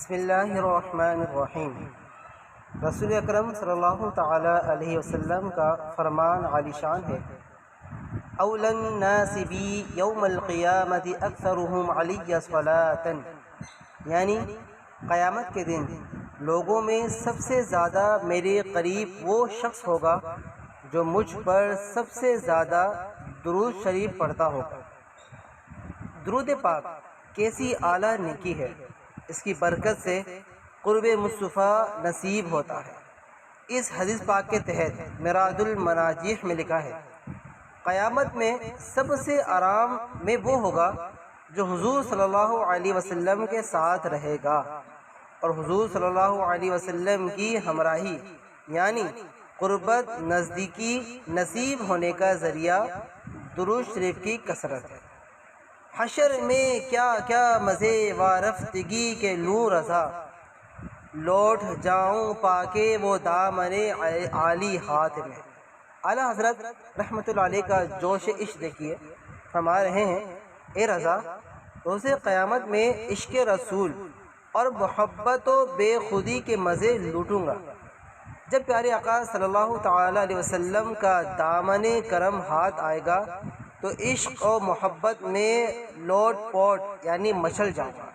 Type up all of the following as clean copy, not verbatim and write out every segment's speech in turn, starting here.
بسم اللہ الرحمن الرحیم۔ رسول اکرم صلی اللہ تعالی علیہ وسلم کا فرمان عالی شان ہے، اولی الناس بی یوم القیامت اکثرهم علی صلاۃ، یعنی قیامت کے دن لوگوں میں سب سے زیادہ میرے قریب وہ شخص ہوگا جو مجھ پر سب سے زیادہ درود شریف پڑھتا ہوگا۔ درود پاک کیسی اعلیٰ نیکی ہے، اس کی برکت سے قرب مصطفیٰ نصیب ہوتا ہے۔ اس حدیث پاک کے تحت مراد المناجیح میں لکھا ہے، قیامت میں سب سے آرام میں وہ ہوگا جو حضور صلی اللہ علیہ وسلم کے ساتھ رہے گا اور حضور صلی اللہ علیہ وسلم کی ہمراہی یعنی قربت نزدیکی نصیب ہونے کا ذریعہ درود شریف کی کثرت ہے۔ حشر میں کیا کیا مزے و رفتگی کے لوں رضا، لوٹ جاؤں پا کے وہ دامن عالی ہاتھ میں۔ اعلیٰ حضرت رحمۃ اللہ علیہ کا جوش عشق دیکھیے، فرما رہے ہیں، اے رضا، روز قیامت میں عشق رسول اور محبت و بے خودی کے مزے لوٹوں گا۔ جب پیارے آقا صلی اللہ تعالی علیہ وسلم کا دامن کرم ہاتھ آئے گا تو عشق و محبت میں لوٹ پوٹ یعنی مچل جاؤں گا۔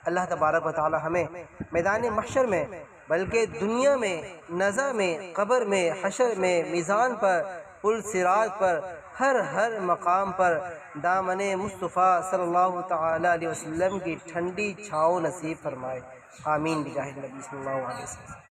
اللہ تبارک و تعالی ہمیں میدان محشر میں بلکہ دنیا میں، نزع میں، قبر میں، حشر میں، میزان پر، پل صراط پر، ہر مقام پر دامن مصطفیٰ صلی اللہ تعالی علیہ وسلم کی ٹھنڈی چھاؤں نصیب فرمائے، آمین بجاہ النبی صلی اللہ علیہ وسلم۔